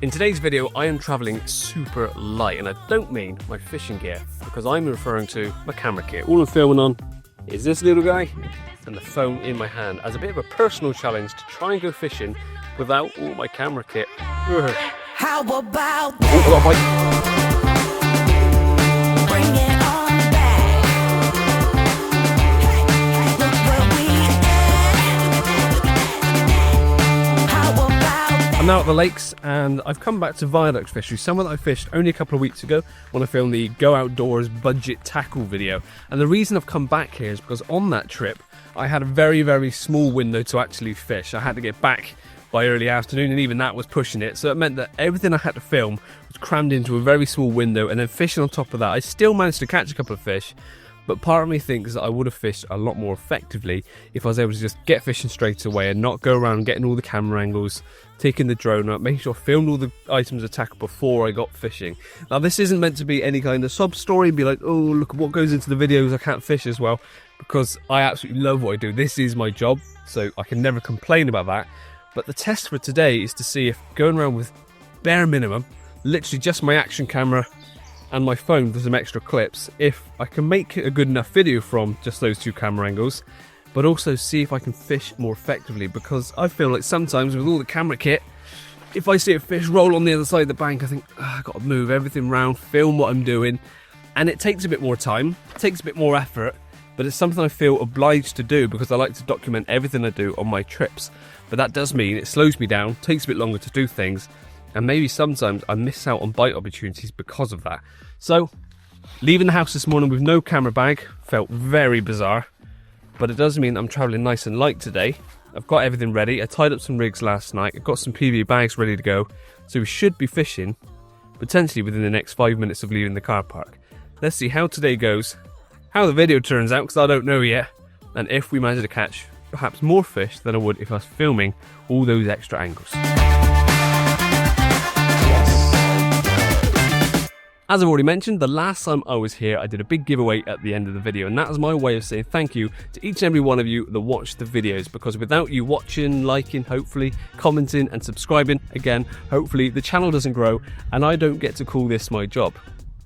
In today's video, I am travelling super light, and I don't mean my fishing gear, because I'm referring to my camera kit. All I'm filming on is this little guy and the phone in my hand as a bit of a personal challenge to try and go fishing without all my camera kit. How about that? Oh, I got a bite. Bring it on back. Hey, look where we at. How about that? I'm now at the lakes and I've come back to viaduct fishery, somewhere that I fished only a couple of weeks ago when I filmed the Go Outdoors budget tackle video. And the reason I've come back here is because on that trip I had a very, very small window to actually fish. I had to get back by early afternoon, and even that was pushing it, so it meant that everything I had to film was crammed into a very small window, and then fishing on top of that. I still managed to catch a couple of fish, but part of me thinks that I would have fished a lot more effectively if I was able to just get fishing straight away and not go around getting all the camera angles, taking the drone up, making sure I filmed all the items of tackle before I got fishing. Now this isn't meant to be any kind of sob story, be like, oh look at what goes into the videos, I can't fish as well, because I absolutely love what I do. This is my job, so I can never complain about that. But the test for today is to see if going around with bare minimum, literally just my action camera and my phone with some extra clips, if I can make a good enough video from just those two camera angles, but also see if I can fish more effectively, because I feel like sometimes with all the camera kit, if I see a fish roll on the other side of the bank, I think, I've got to move everything around, film what I'm doing, and it takes a bit more time, it takes a bit more effort, but it's something I feel obliged to do because I like to document everything I do on my trips. But that does mean it slows me down, takes a bit longer to do things, and maybe sometimes I miss out on bite opportunities because of that. So, leaving the house this morning with no camera bag felt very bizarre, but it does mean I'm travelling nice and light today. I've got everything ready, I tied up some rigs last night, I've got some PV bags ready to go, so we should be fishing, potentially within the next 5 minutes of leaving the car park. Let's see how today goes, how the video turns out, because I don't know yet, and if we manage to catch perhaps more fish than I would if I was filming all those extra angles. As I've already mentioned, the last time I was here I did a big giveaway at the end of the video, and that is my way of saying thank you to each and every one of you that watch the videos, because without you watching, liking, hopefully commenting and subscribing, again, hopefully the channel doesn't grow and I don't get to call this my job.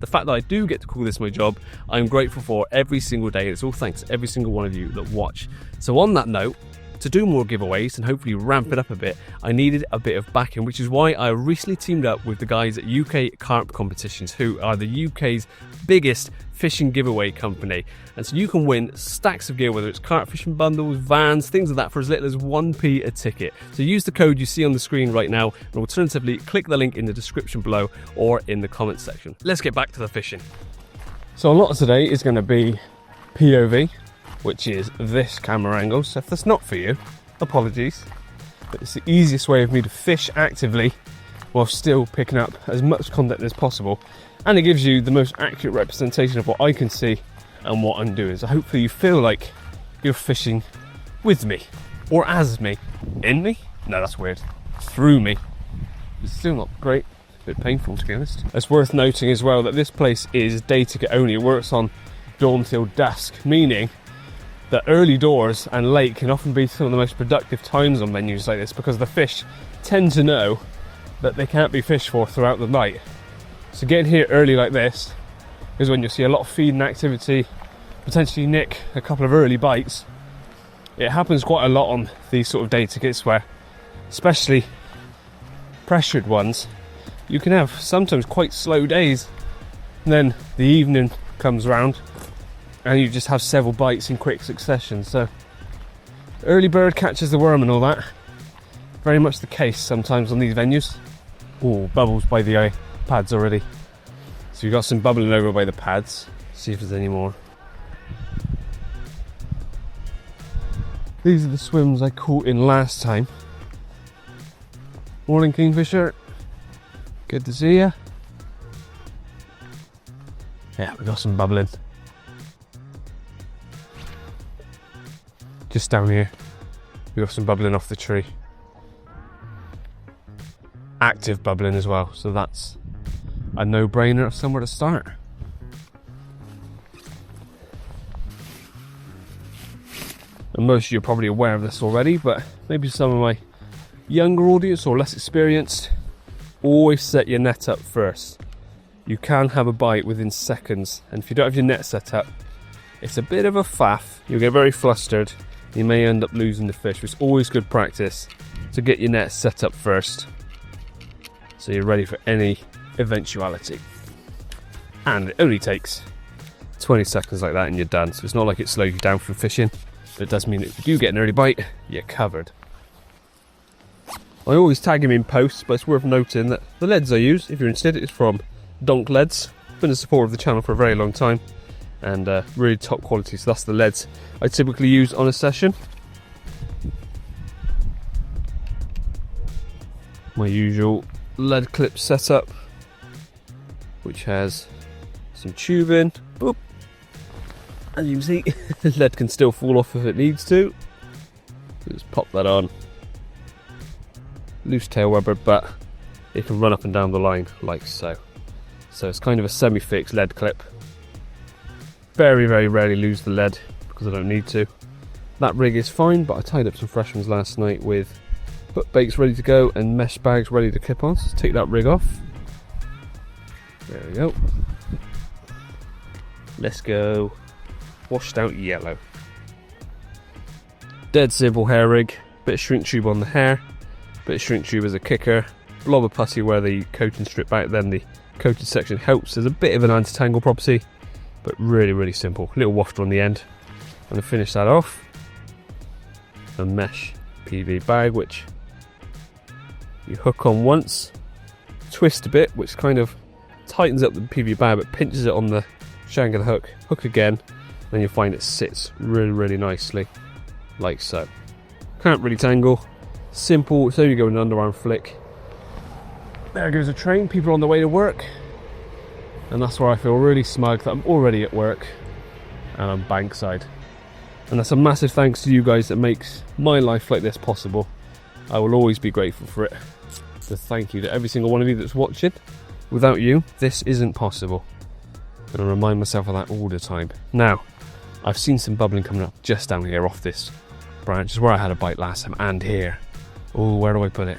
The fact that I do get to call this my job, I'm grateful for every single day. It's all thanks to every single one of you that watch. So on that note, to do more giveaways and hopefully ramp it up a bit, I needed a bit of backing, which is why I recently teamed up with the guys at UK Carp Competitions, who are the UK's biggest fishing giveaway company. And so you can win stacks of gear, whether it's carp fishing bundles, vans, things like that, for as little as 1p a ticket. So use the code you see on the screen right now, and alternatively click the link in the description below or in the comments section. Let's get back to the fishing. So a lot of today is going to be POV, which is this camera angle. So if that's not for you, apologies, but it's the easiest way of me to fish actively while still picking up as much content as possible, and it gives you the most accurate representation of what I can see and what I'm doing. So hopefully you feel like you're fishing with me, or as me. In me? No, that's weird. Through me. It's still not great, a bit painful to be honest. It's worth noting as well that this place is day ticket only. It works on dawn till dusk, meaning that early doors and late can often be some of the most productive times on venues like this, because the fish tend to know that they can't be fished for throughout the night. So getting here early like this is when you'll see a lot of feeding activity, potentially nick a couple of early bites. It happens quite a lot on these sort of day tickets where, especially pressured ones, you can have sometimes quite slow days, and then the evening comes round and you just have several bites in quick succession. So early bird catches the worm and all that. Very much the case sometimes on these venues. Oh, bubbles by the pads already. So we've got some bubbling over by the pads. See if there's any more. These are the swims I caught in last time. Morning, Kingfisher. Good to see ya. Yeah, we got some bubbling. Just down here, we got some bubbling off the tree. Active bubbling as well, so that's a no-brainer of somewhere to start. And most of you are probably aware of this already, but maybe some of my younger audience or less experienced always set your net up first. You can have a bite within seconds, and if you don't have your net set up, it's a bit of a faff. You'll get very flustered. You may end up losing the fish. It's always good practice to get your net set up first, so you're ready for any eventuality. And it only takes 20 seconds like that and you're done. So it's not like it slows you down from fishing, but it does mean that if you do get an early bite, you're covered. I always tag him in posts, but it's worth noting that the leads I use, if you're interested, is from Donk Leads. Been a supporter of the channel for a very long time, and really top quality. So that's the leads I typically use on a session. My usual lead clip setup, which has some tubing. Boop. As you can see, the lead can still fall off if it needs to. Just pop that on. Loose tail rubber, but it can run up and down the line like so. So it's kind of a semi-fixed lead clip. Very, very rarely lose the lead because I don't need to. That rig is fine, but I tied up some fresh ones last night with hook baits ready to go and mesh bags ready to clip on. So let's take that rig off. There we go. Let's go washed out yellow. Dead simple hair rig. Bit of shrink tube on the hair. Bit of shrink tube as a kicker. Blob of putty where the coating strip back, then the coated section helps. There's a bit of an anti-tangle property, but really, really simple. Little wafter on the end. And to finish that off, a mesh PV bag, which you hook on once, twist a bit, which kind of tightens up the PV bag but pinches it on the shank of the hook. Hook again, then you'll find it sits really, really nicely, like so. Can't really tangle. Simple, so you go an underarm flick. There goes a train, people are on their way to work. And that's where I feel really smug that I'm already at work and I'm bankside. And that's a massive thanks to you guys that makes my life like this possible. I will always be grateful for it. So thank you to every single one of you that's watching. Without you, this isn't possible. And I remind myself of that all the time. Now, I've seen some bubbling coming up just down here off this branch. Is where I had a bite last time, and here. Oh, where do I put it?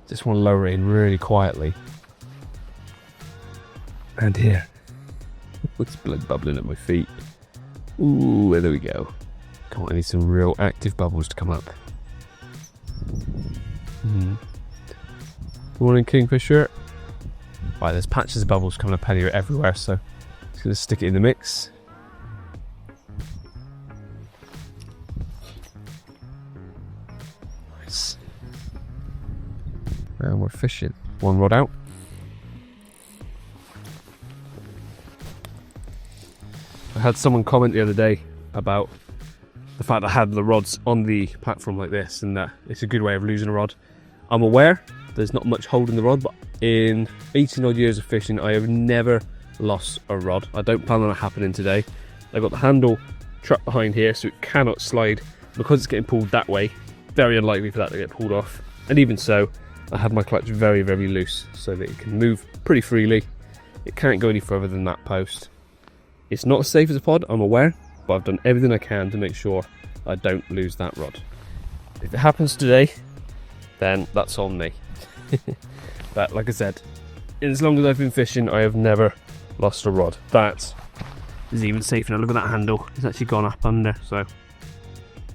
Just want to lower it in really quietly. And here. It's blood bubbling at my feet. Ooh, there we go. Come on, I need some real active bubbles to come up. Morning, Kingfisher. Right, there's patches of bubbles coming up here everywhere, so I'm just going to stick it in the mix. Nice. And we're fishing. One rod out. I had someone comment the other day about the fact I had the rods on the platform like this and that it's a good way of losing a rod. I'm aware there's not much holding the rod, but in 18 odd years of fishing I have never lost a rod. I don't plan on it happening today. I've got the handle trapped behind here so it cannot slide because it's getting pulled that way. Very unlikely for that to get pulled off. And even so, I had my clutch very, very loose so that it can move pretty freely. It can't go any further than that post. It's not as safe as a pod, I'm aware, but I've done everything I can to make sure I don't lose that rod. If it happens today, then that's on me. But like I said, as long as I've been fishing, I have never lost a rod. That is even safer now. Look at that handle, it's actually gone up under, so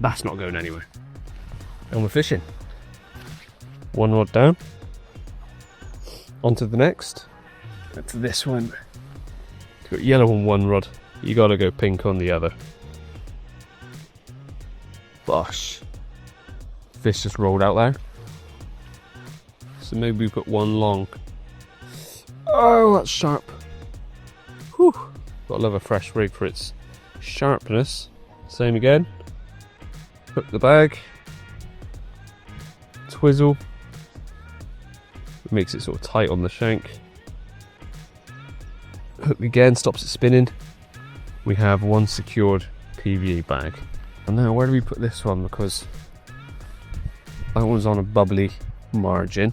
that's not going anywhere. And we're fishing. One rod down. On to the next. That's this one. Got yellow on one rod, you gotta go pink on the other. Bosh. Fish just rolled out there. So maybe we put one long. Oh, that's sharp. Whew. Gotta love a fresh rig for its sharpness. Same again. Hook the bag. Twizzle. It makes it sort of tight on the shank. Hook again, stops it spinning. We have one secured PVA bag. And now where do we put this one? Because that one's on a bubbly margin.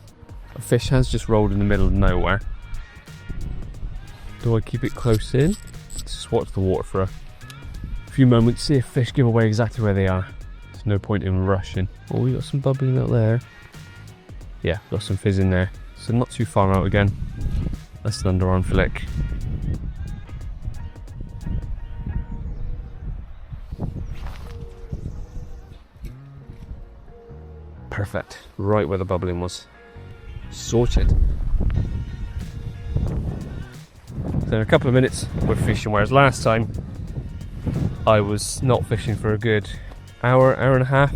A fish has just rolled in the middle of nowhere. Do I keep it close in? Let's just watch the water for a few moments, see if fish give away exactly where they are. There's no point in rushing. Oh, we got some bubbling out there. Yeah, got some fizz in there. so not too far out again. That's an underarm flick. Perfect, right where the bubbling was. Sorted. So in a couple of minutes we're fishing, whereas last time I was not fishing for a good hour and a half.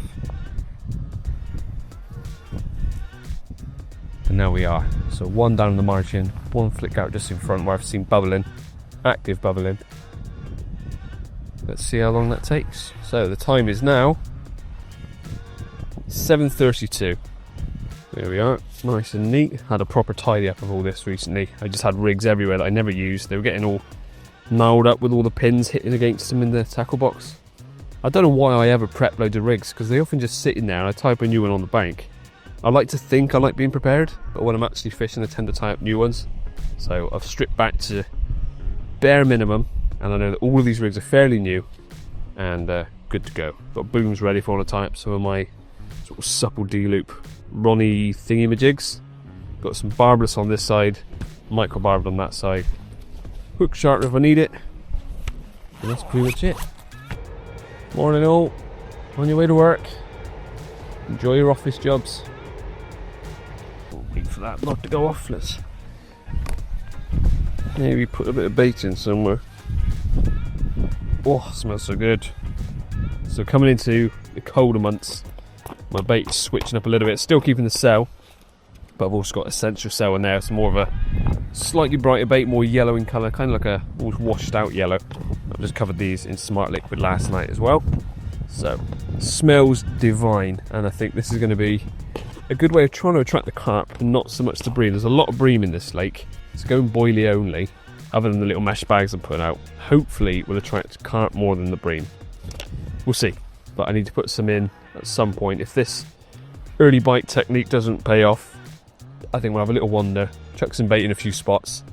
And now we are. So one down the margin, one flick out just in front where I've seen bubbling, active bubbling. Let's see how long that takes. So the time is now 7:32. There we are, nice and neat. Had a proper tidy up of all this recently. I just had rigs everywhere that I never used. They were getting all gnarled up with all the pins hitting against them in the tackle box. I don't know why I ever prep loads of rigs, because they often just sit in there and I tie up a new one on the bank. I like to think I like being prepared, but when I'm actually fishing I tend to tie up new ones. So I've stripped back to bare minimum, and I know that all of these rigs are fairly new and good to go. Got booms ready for all the tie up, some of my sort of supple D-loop Ronnie thingy-majigs. Got some barbless on this side, micro barbed on that side, hook sharp if I need it, and that's pretty much it. Morning all, on your way to work. Enjoy your office jobs. Wait for that knot to go off. Let's maybe put a bit of bait in somewhere. Oh, smells so good. So coming into the colder months, my bait's switching up a little bit, still keeping the cell, but I've also got essential cell in there. It's more of a slightly brighter bait, more yellow in colour, kind of like a almost washed out yellow. I've just covered these in Smart Liquid last night as well. So, smells divine, and I think this is going to be a good way of trying to attract the carp and not so much the bream. There's a lot of bream in this lake. It's going boilie only, other than the little mesh bags I'm putting out. Hopefully it will attract carp more than the bream. We'll see, but I need to put some in at some point. If this early bite technique doesn't pay off, I think we'll have a little wander, chuck some bait in a few spots,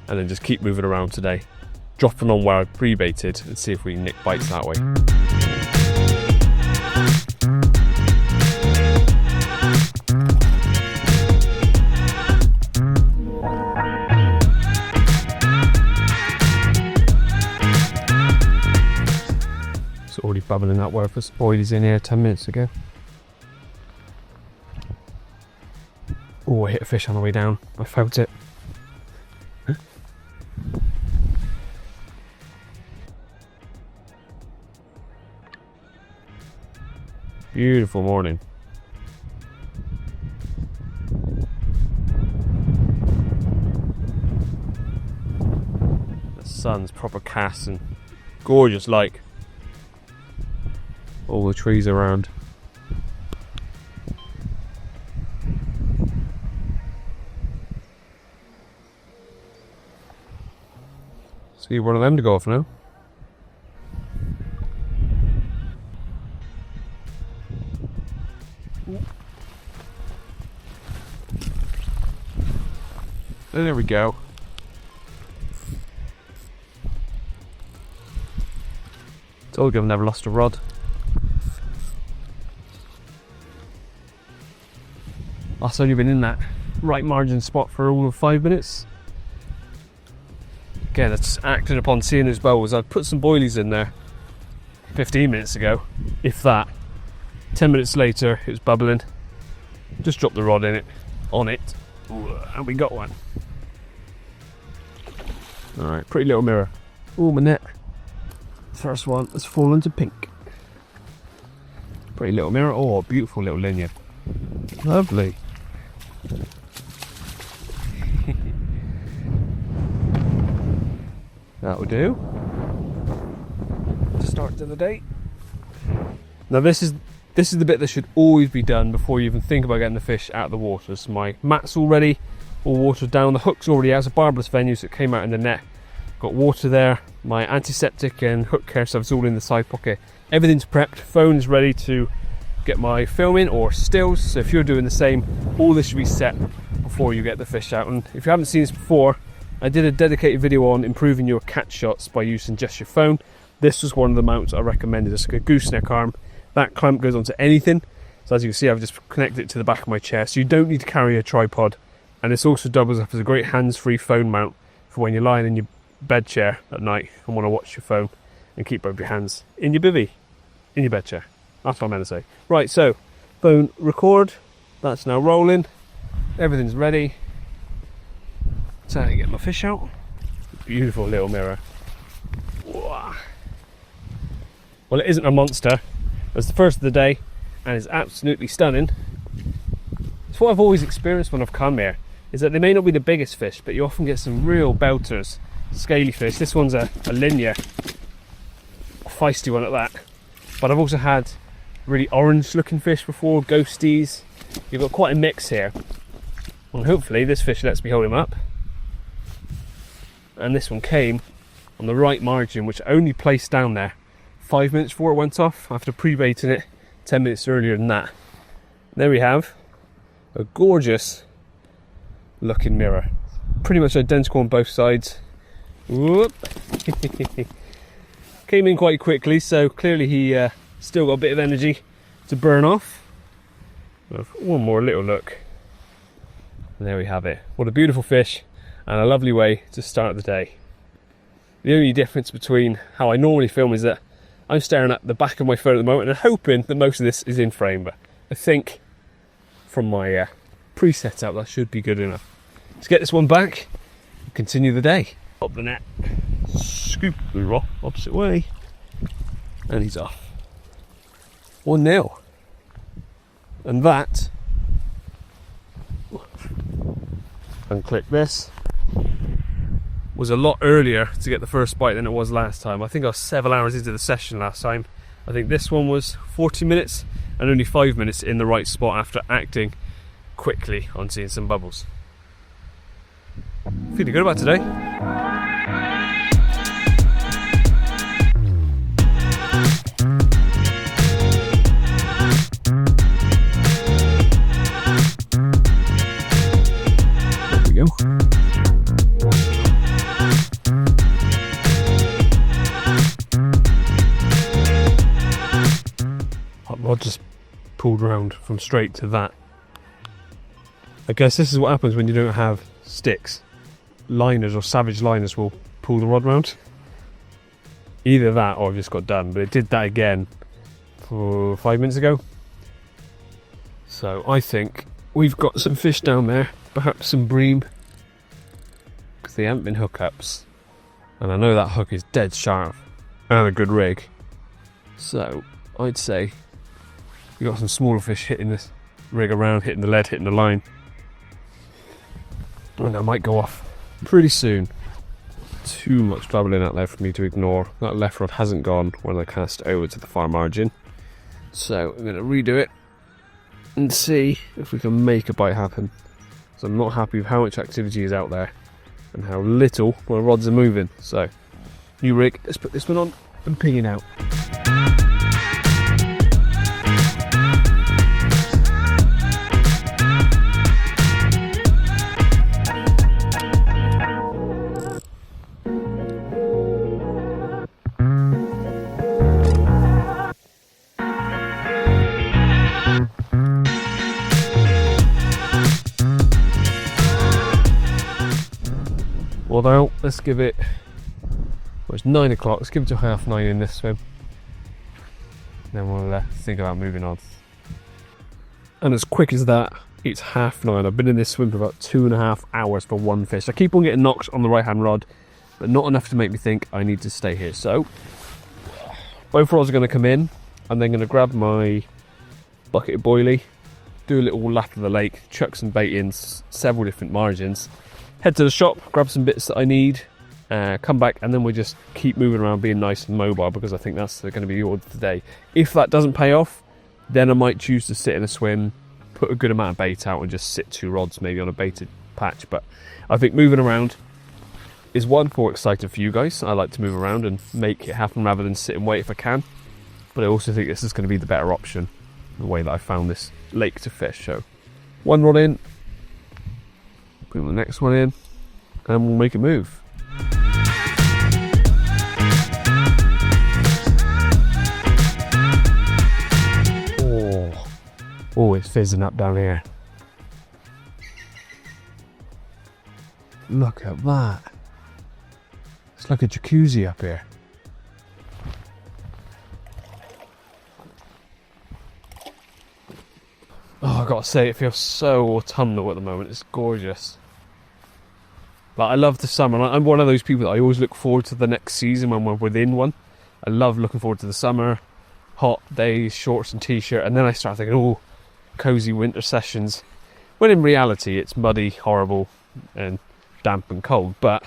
and then just keep moving around today, dropping on where I pre-baited and see if we can nick bites that way. It's already bubbling up where I put boilies in here 10 minutes ago. Oh, I hit a fish on the way down. I felt it. Beautiful morning. The sun's proper casting. Gorgeous like. All the trees around. See one of them to go off now. There we go. Told you I've never lost a rod. I've only been in that right margin spot for all of 5 minutes. Again, it's acting upon seeing those bowls. I've put some boilies in there 15 minutes ago, if that. 10 minutes later, it was bubbling. Just dropped the rod in it, on it, and we got one. Alright, pretty little mirror. Oh, my net. First one has fallen to pink. Pretty little mirror. Oh, beautiful little linear. Lovely. That'll do. To start to the day. Now this is the bit that should always be done before you even think about getting the fish out of the water. So my mat's all ready, all watered down. The hook's already out. It's a barbless venue, so it came out in the net. Got water there. My antiseptic and hook care stuff's all in the side pocket. Everything's prepped. Phone's ready to get my film in or stills. So if you're doing the same, all this should be set before you get the fish out. And if you haven't seen this before, I did a dedicated video on improving your catch shots by using just your phone. This was one of the mounts I recommended. It's like a gooseneck arm. That clamp goes onto anything. So as you can see, I've just connected it to the back of my chair. So you don't need to carry a tripod And this also doubles up as a great hands-free phone mount for when you're lying in your bed chair at night and want to watch your phone and keep both your hands in your bivvy, in your bed chair. That's what I meant to say. Right, so phone record, that's now rolling, everything's ready. Time to get my fish out. Beautiful little mirror. Wow. Well, it isn't a monster. It's the first of the day and it's absolutely stunning. It's what I've always experienced when I've come here, is that they may not be the biggest fish, but you often get some real belters, scaly fish. This one's a linear, feisty one at that. But I've also had really orange looking fish before, ghosties. You've got quite a mix here. And hopefully this fish lets me hold him up. And this one came on the right margin, which I only placed down there 5 minutes before it went off, after pre-baiting it 10 minutes earlier than that. There we have a gorgeous looking mirror. Pretty much identical on both sides. Whoop. Came in quite quickly, so clearly he still got a bit of energy to burn off. One more little look. And there we have it. What a beautiful fish and a lovely way to start the day. The only difference between how I normally film is that I'm staring at the back of my phone at the moment and hoping that most of this is in frame, but I think from my preset out that should be good enough. Let's get this one back and continue the day. Up the net, scoop the rod opposite way, and he's off. 1-0. And that, unclick this, was a lot earlier to get the first bite than it was last time. I think I was 7 hours into the session last time. I think this one was 40 minutes and only 5 minutes in the right spot after acting quickly on seeing some bubbles. Feeling good about today. There we go. Hot rod just pulled around from straight to that. I guess this is what happens when you don't have sticks. Liners or savage liners will pull the rod round. Either that or I've just got done, but it did that again for 5 minutes ago. So I think we've got some fish down there, perhaps some bream, because they haven't been hookups. And I know that hook is dead sharp and a good rig. So I'd say we got some smaller fish hitting this rig around, hitting the lead, hitting the line. And I might go off pretty soon. Too much trouble in that lead for me to ignore. That left rod hasn't gone when I cast over to the far margin. So I'm going to redo it and see if we can make a bite happen. So I'm not happy with how much activity is out there and how little my rods are moving. So, new rig, let's put this one on and ping it out. Well, let's give it, well, it's 9 o'clock, let's give it to 9:30 in this swim. Then we'll think about moving on. And as quick as that, it's 9:30. I've been in this swim for about 2.5 hours for one fish. I keep on getting knocked on the right hand rod, but not enough to make me think I need to stay here. So, both rods are going to come in. I'm then going to grab my bucket of boilie, do a little lap of the lake, chuck some bait in several different margins, head to the shop, grab some bits that I need, come back, and then we'll just keep moving around being nice and mobile, because I think that's going to be the order today. If that doesn't pay off, then I might choose to sit in a swim, put a good amount of bait out and just sit 2 rods maybe on a baited patch. But I think moving around is one, more exciting for you guys. I like to move around and make it happen rather than sit and wait if I can. But I also think this is going to be the better option, the way that I found this lake to fish. So 1 rod in, put the next one in, and we'll make a move. Oh, it's fizzing up down here. Look at that. It's like a jacuzzi up here. Oh, I've got to say, it feels so autumnal at the moment. It's gorgeous. Like, I love the summer. I'm one of those people that I always look forward to the next season when we're within one. I love looking forward to the summer, hot days, shorts and t-shirt, and then I start thinking, oh, cozy winter sessions. When in reality, it's muddy, horrible, and damp and cold. But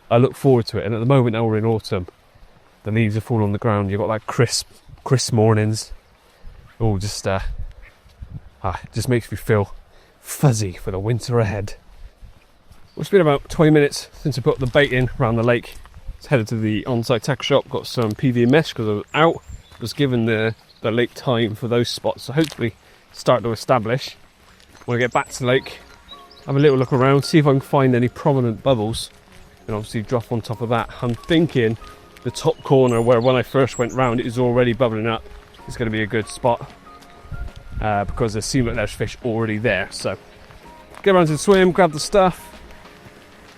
I look forward to it. And at the moment, now we're in autumn. The leaves are falling on the ground. You've got like crisp mornings. Oh, just it just makes me feel fuzzy for the winter ahead. Well, it's been about 20 minutes since I put the bait in around the lake. Just headed to the on-site tackle shop, got some PVA mesh because I was out. Was given the lake time for those spots, so hopefully start to establish. When I get back to the lake, have a little look around, see if I can find any prominent bubbles, and obviously drop on top of that. I'm thinking the top corner where when I first went round it is already bubbling up. It's going to be a good spot. Because there seem like there's fish already there. So get around to the swim, grab the stuff,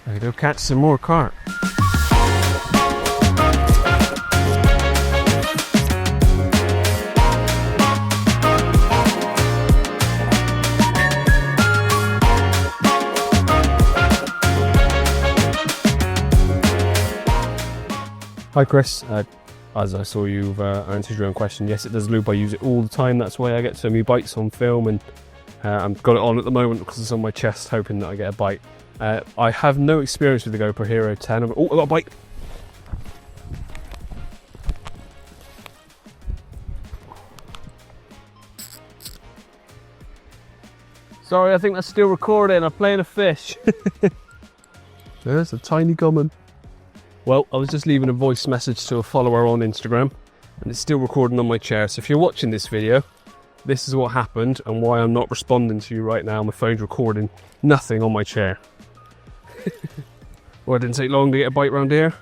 and go catch some more carp. Hi Chris, as I saw you've answered your own question, yes it does loop, I use it all the time, that's why I get so many bites on film, and I've got it on at the moment because it's on my chest hoping that I get a bite. I have no experience with the GoPro Hero 10, oh I got a bite! Sorry, I think that's still recording, I'm playing a fish. There's a tiny common. Well, I was just leaving a voice message to a follower on Instagram, and it's still recording on my chair. So if you're watching this video, this is what happened and why I'm not responding to you right now. My phone's recording nothing on my chair. Well, it didn't take long to get a bite round here.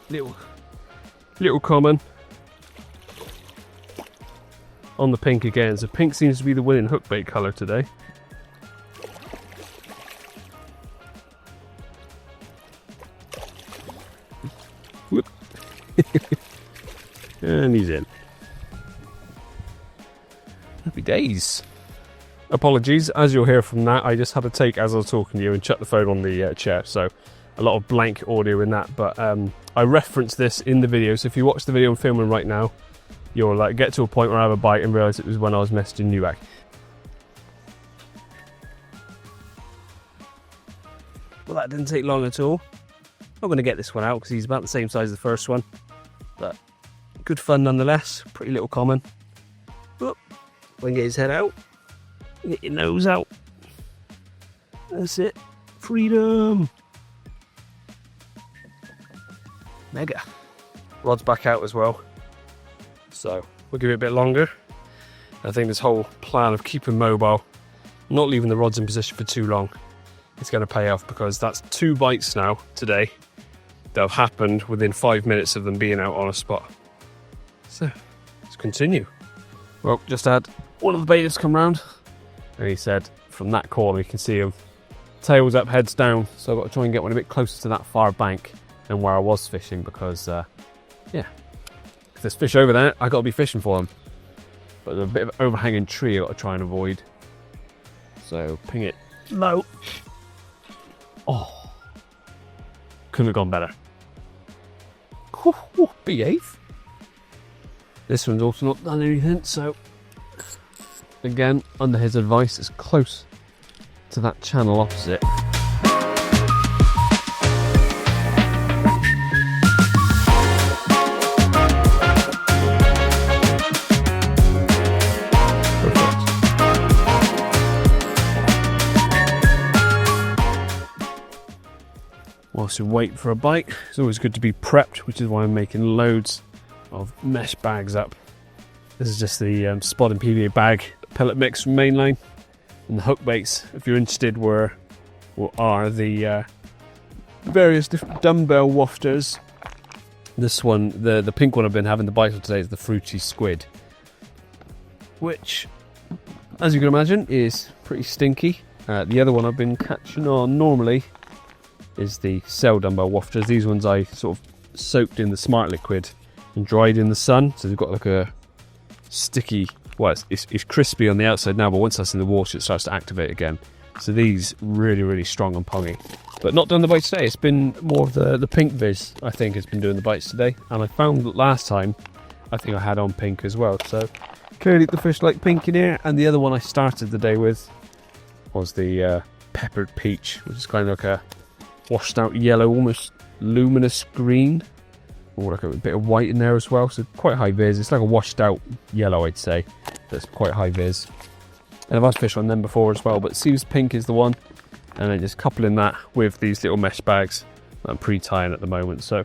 Little common. On the pink again. So pink seems to be the winning hook bait colour today. Whoop. And he's in. Happy days. Apologies, as you'll hear from that, I just had to take as I was talking to you and chuck the phone on the chair, so a lot of blank audio in that, but I referenced this in the video, so if you watch the video I'm filming right now, you'll like get to a point where I have a bite and realise it was when I was messaging you back. Well, that didn't take long at all. I'm going to get this one out because he's about the same size as the first one, but good fun nonetheless. Pretty little common. Whoop. When get his head out, get your nose out. That's it. Freedom. Mega. Rod's back out as well, so we'll give it a bit longer. I think this whole plan of keeping mobile, not leaving the rods in position for too long, it's going to pay off, because that's 2 bites now today that have happened within 5 minutes of them being out on a spot. So let's continue. Well, just had one of the baiters come round, and he said from that corner you can see him tails up, heads down, so I've got to try and get one a bit closer to that far bank than where I was fishing, because yeah, if there's fish over there I got to be fishing for them, but there's a bit of an overhanging tree I've got to try and avoid, so ping it low. Oh, couldn't have gone better. Behave. This one's also not done anything, so again, under his advice, it's close to that channel opposite. Whilst you wait for a bite, it's always good to be prepped, which is why I'm making loads of mesh bags up. This is just the spot and PVA bag pellet mix from Mainline, and the hook baits, if you're interested, are the various different dumbbell wafters. This one, the pink one I've been having the bite of today, is the fruity squid, which, as you can imagine, is pretty stinky. The other one I've been catching on normally is the cell done by wafters. These ones I sort of soaked in the smart liquid and dried in the sun, so they've got like a sticky, well, it's crispy on the outside now, but once that's in the water it starts to activate again. So these really strong and pongy. But not done the bites today. It's been more of the pink viz, I think, has been doing the bites today. And I found that last time I think I had on pink as well. So clearly the fish like pink in here. And the other one I started the day with was the peppered peach, which is kind of like a washed out yellow, almost luminous green. Or like a bit of white in there as well. So quite high viz. It's like a washed out yellow, I'd say. That's quite high viz. And I've had fish on them before as well, but it seems pink is the one. And then just coupling that with these little mesh bags that I'm pre-tying at the moment. So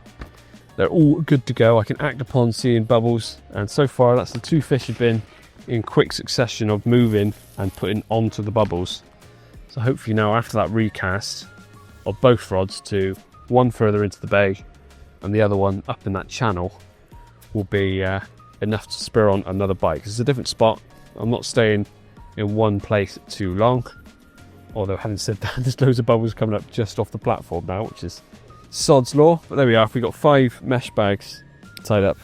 they're all good to go. I can act upon seeing bubbles. And so far, that's the 2 fish have been in quick succession of moving and putting onto the bubbles. So hopefully now after that recast of both rods to one further into the bay and the other one up in that channel will be enough to spur on another bite. Because it's a different spot. I'm not staying in one place too long, although having said that, there's loads of bubbles coming up just off the platform now, which is sod's law. But there we are, we've got 5 mesh bags tied up.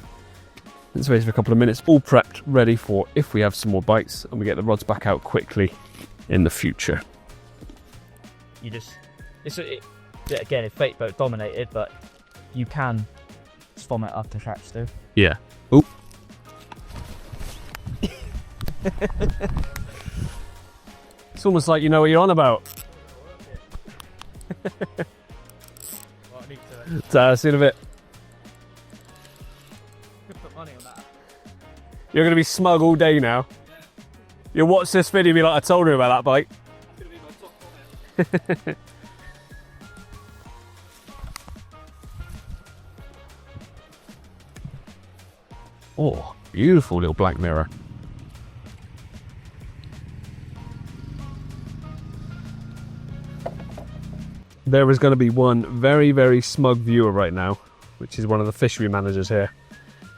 Let's wait for a couple of minutes, all prepped, ready for if we have some more bites and we get the rods back out quickly in the future. You just, again, it's bait boat dominated, but you can swim it up to tracks too. Yeah. Oh. It's almost like you know what you're on about. See you in a bit. Put money on that. You're going to be smug all day now. You'll watch this video and be like, I told her about that bite. That's gonna be my top comment. Oh, beautiful little black mirror. There is going to be one very smug viewer right now, which is one of the fishery managers here.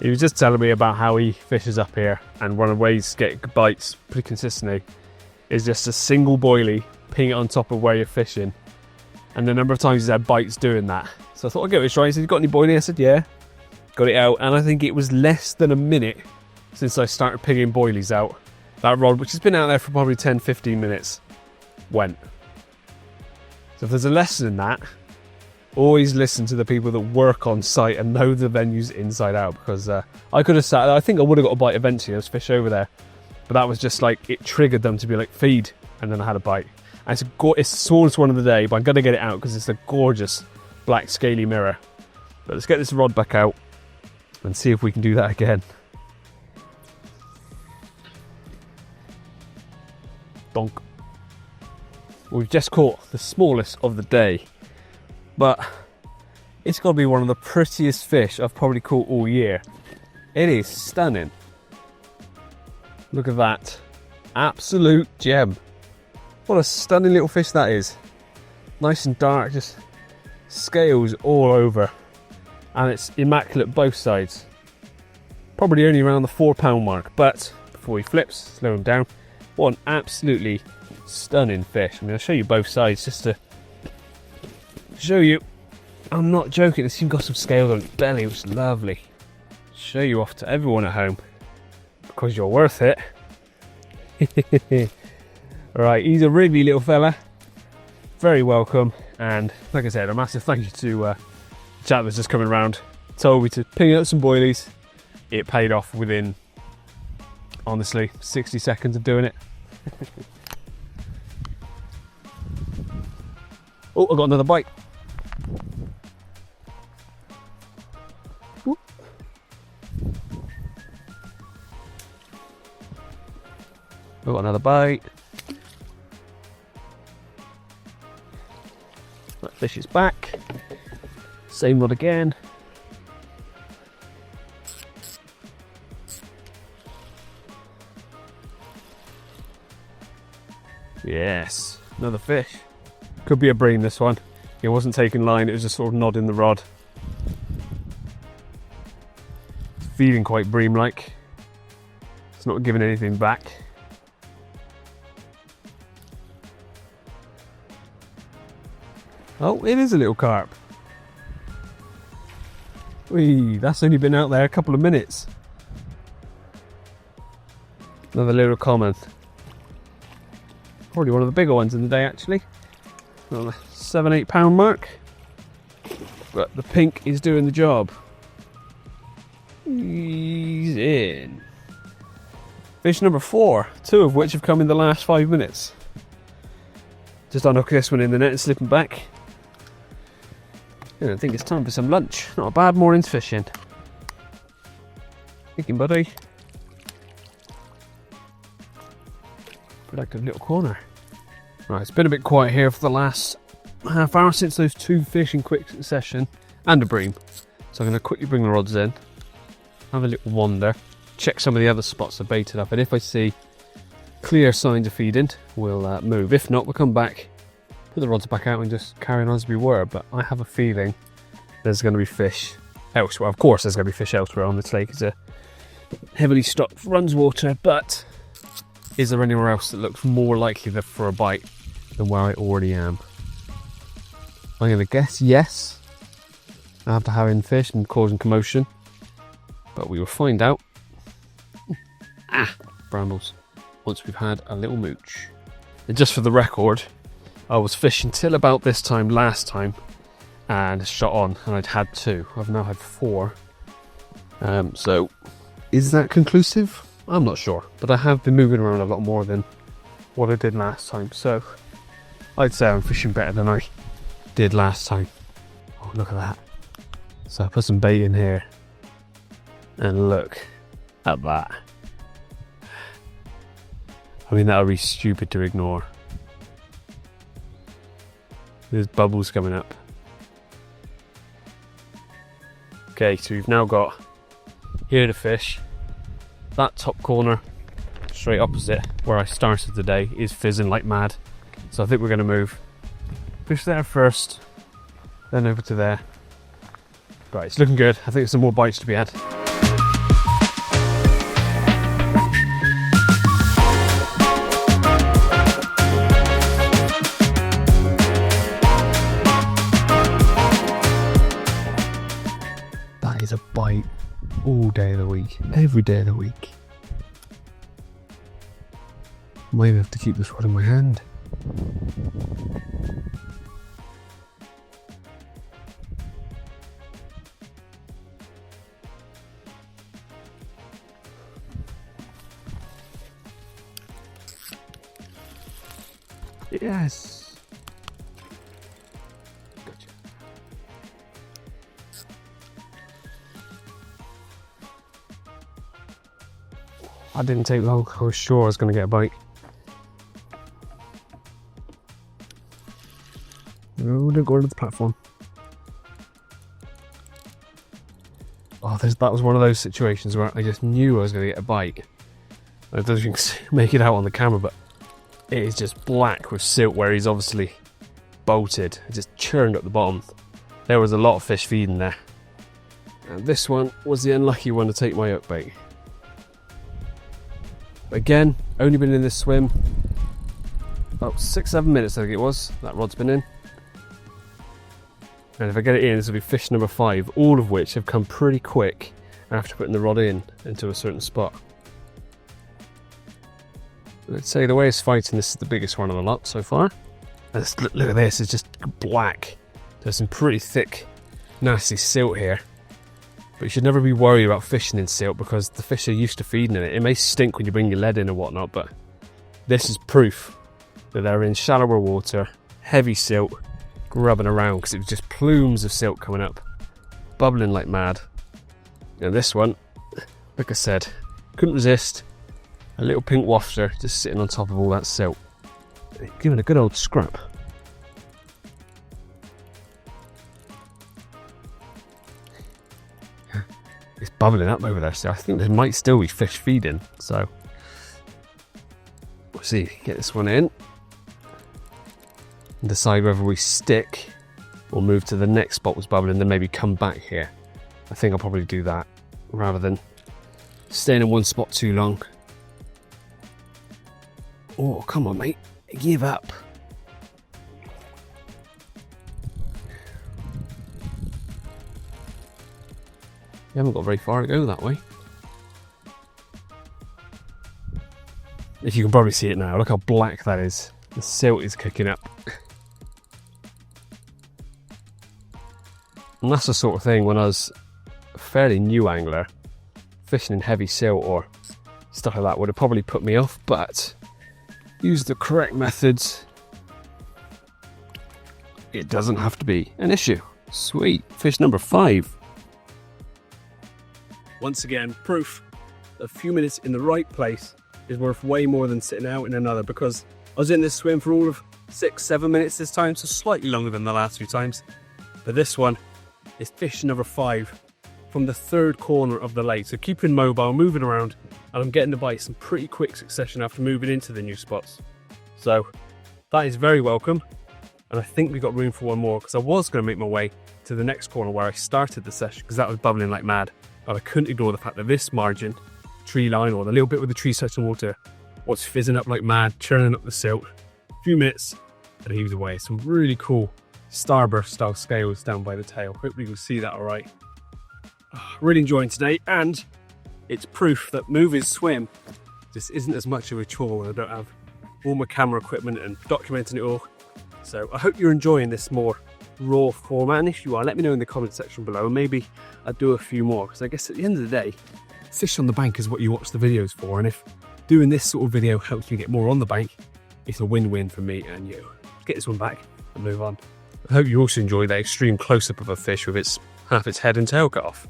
He was just telling me about how he fishes up here, and one of the ways to get bites pretty consistently is just a single boilie, ping it on top of where you're fishing, and the number of times he's had bites doing that. So I thought I'd give it a try. He said, "You got any boilie?" I said, "Yeah." Got it out, and I think it was less than a minute since I started pinging boilies out. That rod, which has been out there for probably 10-15 minutes, went. So if there's a lesson in that, always listen to the people that work on site and know the venues inside out, because I could have sat there, I think I would have got a bite eventually, there's fish over there, but that was just like, it triggered them to be like, feed, and then I had a bite. And it's the smallest one of the day, but I'm going to get it out because it's a gorgeous black scaly mirror. But let's get this rod back out and see if we can do that again. Donk. We've just caught the smallest of the day, but it's got to be one of the prettiest fish I've probably caught all year. It is stunning. Look at that. Absolute gem. What a stunning little fish that is. Nice and dark, just scales all over. And it's immaculate both sides. Probably only around the 4 pound mark, but before he flips, slow him down. What an absolutely stunning fish. I mean, I'll show you both sides just to show you. I'm not joking, it's even got some scales on its belly, which is lovely. Show you off to everyone at home, because you're worth it. Right, he's a wriggly little fella. Very welcome, and like I said, a massive thank you to the chap that's just coming around. Told me to ping up some boilies. It paid off within, honestly, 60 seconds of doing it. Oh, I got another bite. Whoop. I got another bite. That fish is back. Same rod again. Yes, another fish. Could be a bream, this one. It wasn't taking line, it was just sort of nodding the rod. Feeling quite bream-like. It's not giving anything back. Oh, it is a little carp. Whee, that's only been out there a couple of minutes. Another little comment. Probably one of the bigger ones in the day, actually. On the 7-8 pound mark. But the pink is doing the job. He's in. Fish number 4, 2 of which have come in the last 5 minutes. Just unhook this one in the net and slip him back. I think it's time for some lunch. Not a bad morning's fishing. Thinking, buddy. Productive little corner. Right, it's been a bit quiet here for the last half hour since those 2 fish in quick succession and a bream. So I'm going to quickly bring the rods in, have a little wander, check some of the other spots are baited up, and if I see clear signs of feeding, we'll move. If not, we'll come back, put the rods back out and just carry on as we were. But I have a feeling there's going to be fish elsewhere. Of course there's going to be fish elsewhere on this lake. It's a heavily stocked runs water, but is there anywhere else that looks more likely for a bite than where I already am? I'm going to guess yes, after having fish and causing commotion, but we will find out. Brambles. Once we've had a little mooch. And just for the record, I was fishing till about this time last time and shot on, and I'd had 2. I've now had 4. So is that conclusive? I'm not sure, but I have been moving around a lot more than what I did last time, so I'd say I'm fishing better than I did last time. Oh, look at that. So I put some bait in here, and look at that. I mean, that would be stupid to ignore. There's bubbles coming up. Okay, so we've now got here the fish. That top corner, straight opposite where I started the day, is fizzing like mad. So I think we're going to move. Fish there first, then over to there. Right, it's looking good. I think there's some more bites to be had. That is a bite all day of the week, every day of the week. Maybe I have to keep this rod in my hand. Yes. Gotcha. That didn't take long. I was sure I was going to get a bite. No, don't go under the platform. Oh, that was one of those situations where I just knew I was going to get a bite. I don't think you can make it out on the camera, but it is just black with silt where he's obviously bolted. It just churned up the bottom. There was a lot of fish feeding there. And this one was the unlucky one to take my hook bait. Again, only been in this swim about 6-7 minutes, I think it was. That rod's been in. And if I get it in, this will be fish number 5, all of which have come pretty quick after putting the rod in into a certain spot. Let's say the way it's fighting, this is the biggest one of the lot so far. And look at this, it's just black. There's some pretty thick, nasty silt here. But you should never be worried about fishing in silt because the fish are used to feeding in it. It may stink when you bring your lead in and whatnot, but this is proof that they're in shallower water, heavy silt, grubbing around, because it was just plumes of silt coming up, bubbling like mad. And this one, like I said, couldn't resist. A little pink wafter just sitting on top of all that silt, giving a good old scrap. It's bubbling up over there, so I think there might still be fish feeding. So we'll see. Get this one in and decide whether we stick or move to the next spot was bubbling, then maybe come back here. I think I'll probably do that rather than staying in one spot too long. Oh, come on, mate. Give up. You haven't got very far to go that way. If you can probably see it now, look how black that is. The silt is kicking up. And that's the sort of thing when I was a fairly new angler, fishing in heavy silt or stuff like that would have probably put me off, but use the correct methods, it doesn't have to be an issue. Sweet, fish number 5. Once again, proof that a few minutes in the right place is worth way more than sitting out in another, because I was in this swim for all of 6-7 minutes this time, so slightly longer than the last few times. But this one is fish number 5 from the 3rd corner of the lake. So keeping mobile, moving around, and I'm getting the bites in pretty quick succession after moving into the new spots. So that is very welcome. And I think we got room for one more, because I was going to make my way to the next corner where I started the session, because that was bubbling like mad. But I couldn't ignore the fact that this margin, tree line, or the little bit with the trees touching water, was fizzing up like mad, churning up the silt. A few minutes, and he was away. Some really cool starburst style scales down by the tail. Hopefully you'll see that all right. Really enjoying today, and it's proof that moving swim just isn't as much of a chore when I don't have all my camera equipment and documenting it all. So I hope you're enjoying this more raw format, and if you are, let me know in the comment section below, and maybe I'll do a few more, because I guess at the end of the day, fish on the bank is what you watch the videos for, and if doing this sort of video helps you get more on the bank, it's a win-win for me and you. Let's get this one back and move on. I hope you also enjoy that extreme close-up of a fish with half its head and tail cut off.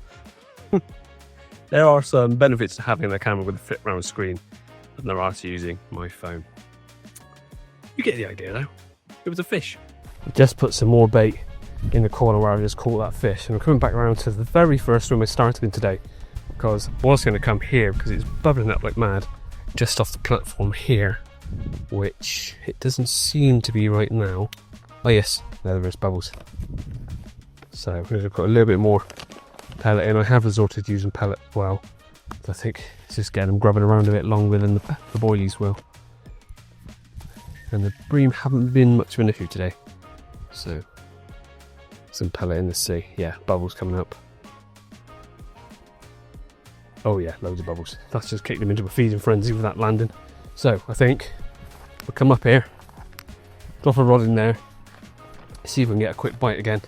There are some benefits to having a camera with a flip round screen than there are to using my phone. You get the idea though. It was a fish. I just put some more bait in the corner where I just caught that fish, and I'm coming back around to the very first swim I started in today, because I was going to come here because it's bubbling up like mad just off the platform here, which it doesn't seem to be right now. Oh yes, there is bubbles. So I'm going to put a little bit more pellet in. I have resorted to using pellet as well. I think it's just getting them grubbing around a bit longer than the boilies will. And the bream haven't been much of an issue today. So some pellet in the sea. Yeah, bubbles coming up. Oh yeah, loads of bubbles. That's just kicked them into a feeding frenzy with that landing. So I think we'll come up here, drop a rod in there, see if we can get a quick bite again,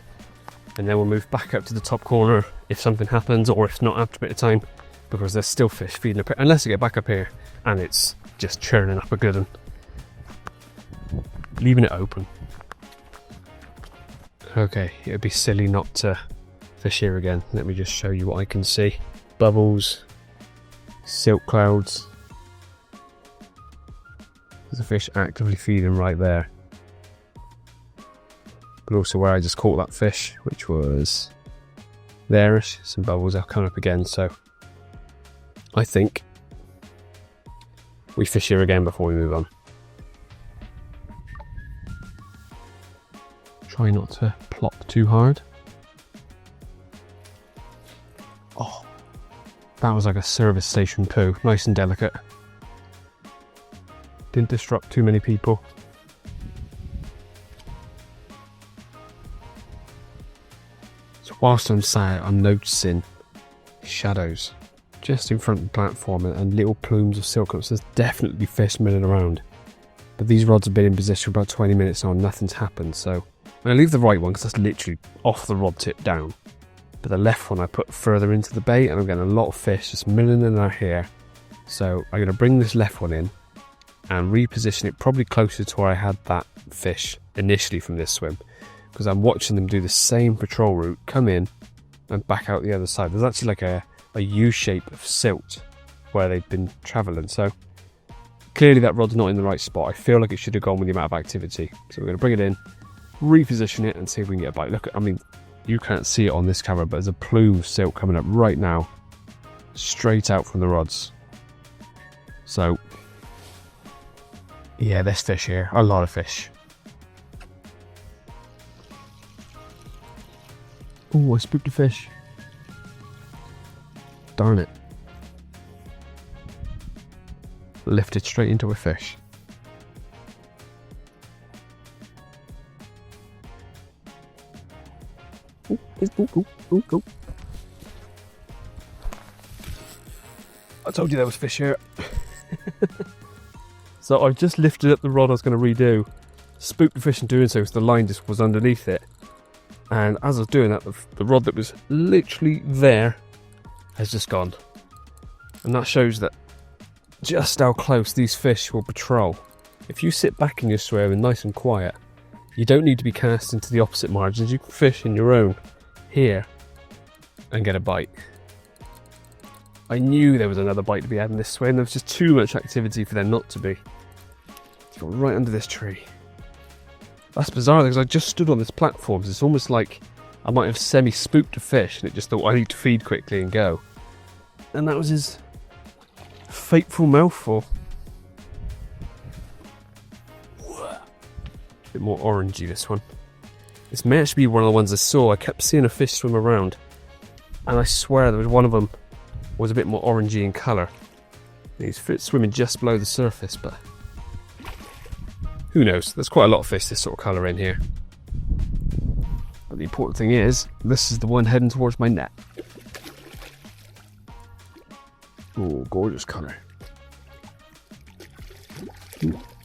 and then we'll move back up to the top corner if something happens, or if not, after a bit of time, because there's still fish feeding up here, unless I get back up here and it's just churning up a good one. Leaving it open. Okay, it would be silly not to fish here again. Let me just show you what I can see. Bubbles, silt clouds. There's a fish actively feeding right there. But also where I just caught that fish, which was there-ish. Some bubbles are coming up again, so I think we fish here again before we move on. Try not to plop too hard. Oh, that was like a service station poo, nice and delicate. Didn't disrupt too many people. So whilst I'm sat, I'm noticing shadows just in front of the platform and little plumes of silk. So there's definitely fish milling around. But these rods have been in position for about 20 minutes now and nothing's happened, so I'm going to leave the right one because that's literally off the rod tip down. But the left one I put further into the bait, and I'm getting a lot of fish just milling in our here. So I'm going to bring this left one in and reposition it probably closer to where I had that fish initially from this swim, because I'm watching them do the same patrol route, come in and back out the other side. There's actually like a U shape of silt where they've been travelling. So clearly that rod's not in the right spot. I feel like it should have gone with the amount of activity. So we're going to bring it in, reposition it, and see if we can get a bite. Look, I mean, you can't see it on this camera, but there's a plume of silt coming up right now, straight out from the rods. So yeah, there's fish here, a lot of fish. Oh, I spooked a fish. Darn it. Lifted straight into a fish. Ooh. I told you there was fish here. So I've just lifted up the rod I was going to redo, spooked the fish in doing so because the line just was underneath it. And as I was doing that, the rod that was literally there has just gone. And that shows that just how close these fish will patrol. If you sit back in your swim and nice and quiet, you don't need to be cast into the opposite margins. You can fish in your own here and get a bite. I knew there was another bite to be had in this swim. There was just too much activity for there not to be. It's got right under this tree. That's bizarre because I just stood on this platform. So it's almost like I might have semi-spooked a fish and it just thought I need to feed quickly and go. And that was his fateful mouthful. A bit more orangey, this one. This may actually be one of the ones I saw. I kept seeing a fish swim around, and I swear there was one of them was a bit more orangey in colour. He's swimming just below the surface, but who knows? There's quite a lot of fish this sort of colour in here. But the important thing is, this is the one heading towards my net. Oh, gorgeous colour.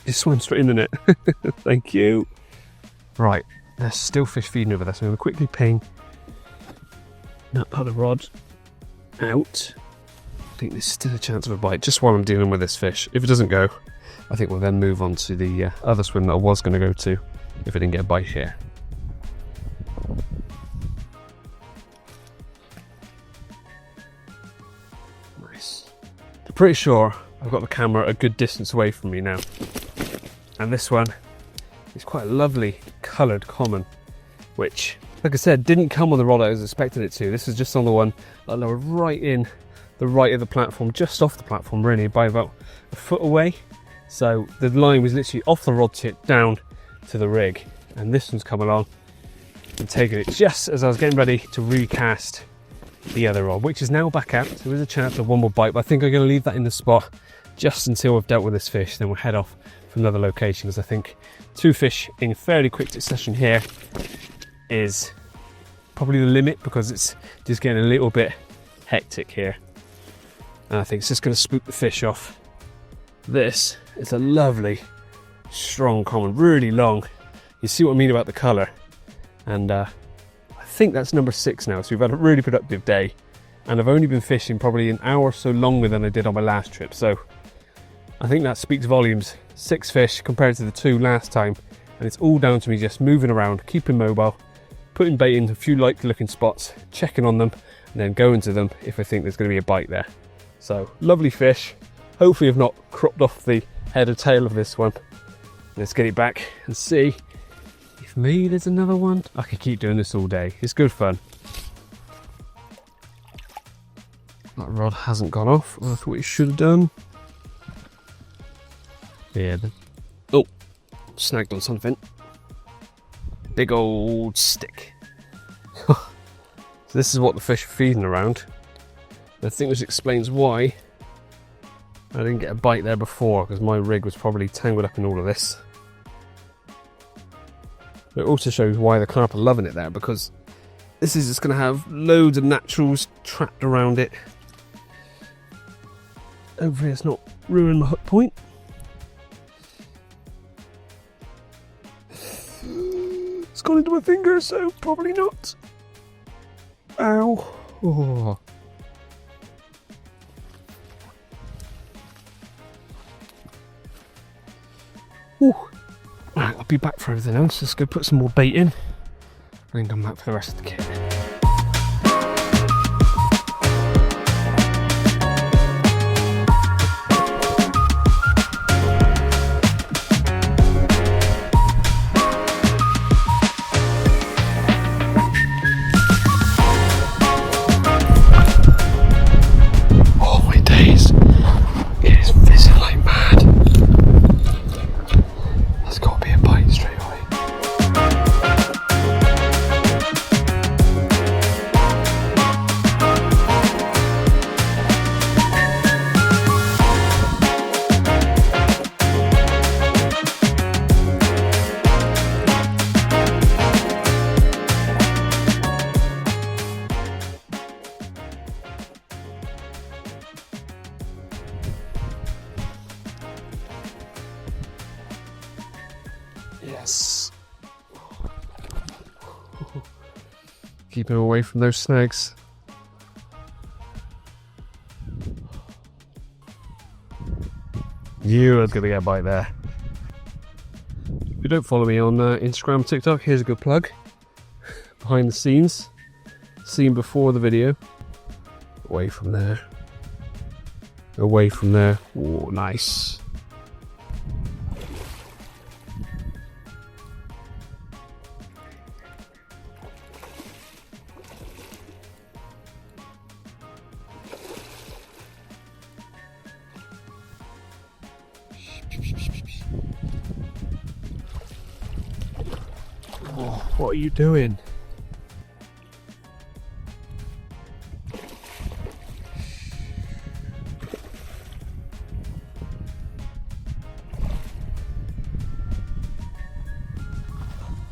Just swam straight in the net. Thank you. Right, there's still fish feeding over there, so I'm going to quickly ping that other rod out. I think there's still a chance of a bite just while I'm dealing with this fish. If it doesn't go, I think we'll then move on to the other swim that I was going to go to if I didn't get a bite here. Nice. I'm pretty sure I've got the camera a good distance away from me now. And this one is quite a lovely coloured common, which, like I said, didn't come on the rod I was expecting it to. This is just on the one that I lowered right in the right of the platform, just off the platform really, by about a foot away. So the line was literally off the rod tip down to the rig, and this one's come along and taken it just as I was getting ready to recast the other rod, which is now back out. So there is a chance of one more bite, but I think I'm going to leave that in the spot just until I've dealt with this fish. Then we'll head off from another location, because I think 2 fish in fairly quick succession here is probably the limit, because it's just getting a little bit hectic here. And I think it's just going to spook the fish off. This is a lovely, strong common, really long. You see what I mean about the colour. And I think that's number 6 now, so we've had a really productive day. And I've only been fishing probably an hour or so longer than I did on my last trip, so I think that speaks volumes. 6 fish compared to the 2 last time, and it's all down to me just moving around, keeping mobile, putting bait in a few likely looking spots, checking on them, and then going to them if I think there's going to be a bite there. So, lovely fish. Hopefully I've not cropped off the head or tail of this one. Let's get it back and see if maybe there's another one. I could keep doing this all day. It's good fun. That rod hasn't gone off. I thought it should have done. Yeah. Oh, snagged on something. Big old stick. So this is what the fish are feeding around. I think this explains why I didn't get a bite there before, because my rig was probably tangled up in all of this. But it also shows why the carp are loving it there, because this is just going to have loads of naturals trapped around it. Hopefully it's not ruined my hook point. It's gone into my finger, so probably not. Ow. Oh. Ooh. Right, I'll be back for everything else. Let's go put some more bait in and then come back for the rest of the kit. Keep him away from those snags. You are going to get a bite there. If you don't follow me on Instagram, TikTok, here's a good plug. Behind the scenes, scene before the video. Away from there. Away from there. Oh, nice. Oh, what are you doing?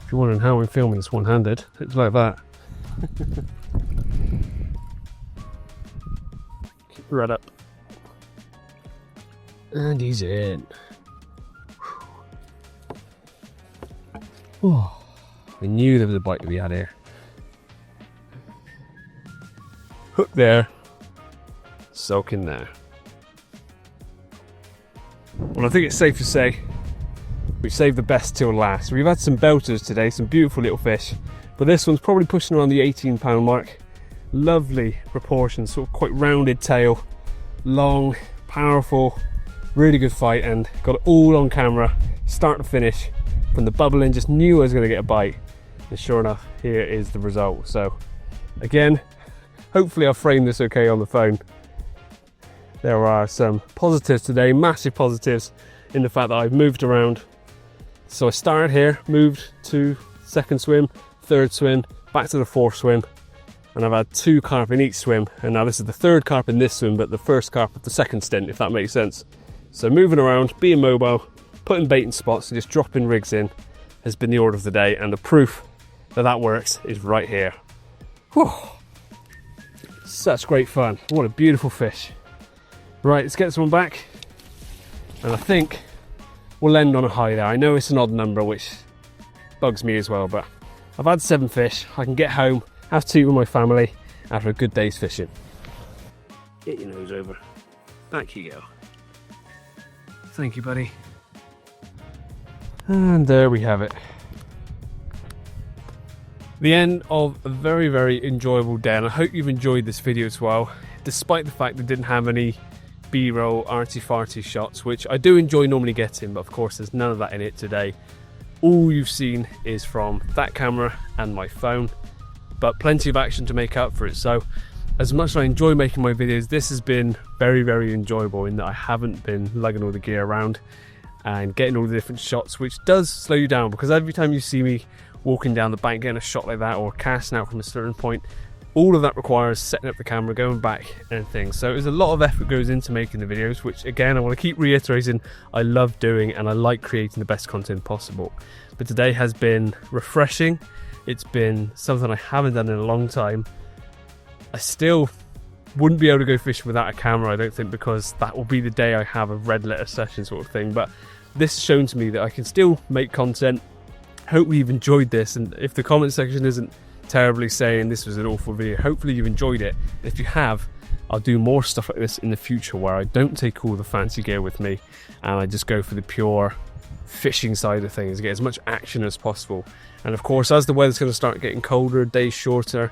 If you're wondering how I'm filming this one-handed, it's like that. Keep your head up. And he's in. Oh, I knew there was a bite to be had here. Hook there. Soak in there. Well, I think it's safe to say we saved the best till last. We've had some belters today, some beautiful little fish, but this one's probably pushing around the 18-pound mark. Lovely proportions, sort of quite rounded tail, long, powerful, really good fight, and got it all on camera, start to finish. From the bubbling, just knew I was going to get a bite, and sure enough, here is the result. So again, hopefully I'll frame this okay on the phone. There are some positives today, massive positives, in the fact that I've moved around. So I started here, moved to second swim, third swim, back to the fourth swim, and I've had 2 carp in each swim, and now this is the 3rd carp in this swim, but the 1st carp of the 2nd stint, if that makes sense. So moving around, being mobile, putting bait in spots and just dropping rigs in has been the order of the day, and the proof that that works is right here. Whew. Such great fun. What a beautiful fish. Right, let's get this one back, and I think we'll end on a high there. I know it's an odd number, which bugs me as well, but I've had 7 fish. I can get home, have tea with my family after a good day's fishing. Get your nose over. Back you go. Thank you, buddy. And there we have it. The end of a very, very enjoyable day, and I hope you've enjoyed this video as well, despite the fact that it didn't have any B-roll arty-farty shots, which I do enjoy normally getting, but of course there's none of that in it today. All you've seen is from that camera and my phone, but plenty of action to make up for it. So as much as I enjoy making my videos, this has been very, very enjoyable in that I haven't been lugging all the gear around and getting all the different shots, which does slow you down, because every time you see me walking down the bank getting a shot like that or casting out from a certain point, all of that requires setting up the camera, going back and things. So there's a lot of effort goes into making the videos, which again I want to keep reiterating I love doing, and I like creating the best content possible. But today has been refreshing. It's been something I haven't done in a long time. I still wouldn't be able to go fishing without a camera, I don't think, because that will be the day I have a red letter session sort of thing. But this has shown to me that I can still make content. Hope you've enjoyed this, and if the comment section isn't terribly saying this was an awful video, hopefully you've enjoyed it. If you have, I'll do more stuff like this in the future where I don't take all the fancy gear with me and I just go for the pure fishing side of things, get as much action as possible. And of course, as the weather's going to start getting colder, days shorter,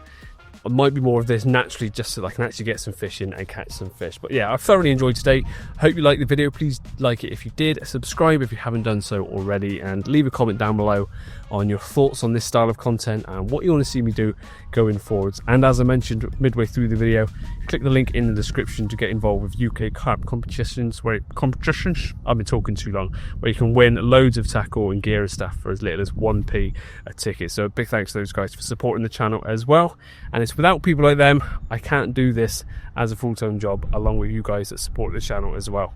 it might be more of this naturally, just so that I can actually get some fish in and catch some fish. But yeah, I've thoroughly enjoyed today. Hope you liked the video. Please like it if you did, subscribe if you haven't done so already, and leave a comment down below on your thoughts on this style of content and what you want to see me do going forwards. And as I mentioned midway through the video, click the link in the description to get involved with UK Carp competitions, I've been talking too long, where you can win loads of tackle and gear and stuff for as little as 1p a ticket. So big thanks to those guys for supporting the channel as well. And it's without people like them, I can't do this as a full-time job, along with you guys that support the channel as well.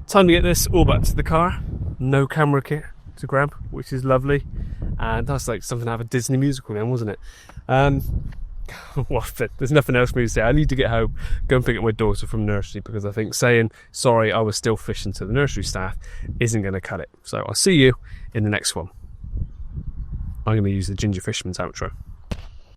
Time to get this all back to the car. No camera kit to grab, which is lovely. And that's like something out of a Disney musical then, wasn't it? Well, there's nothing else for me to say. I need to get home, go and pick up my daughter from nursery, because I think saying sorry I was still fishing to the nursery staff isn't going to cut it. So I'll see you in the next one. I'm going to use the Ginger Fisherman's outro.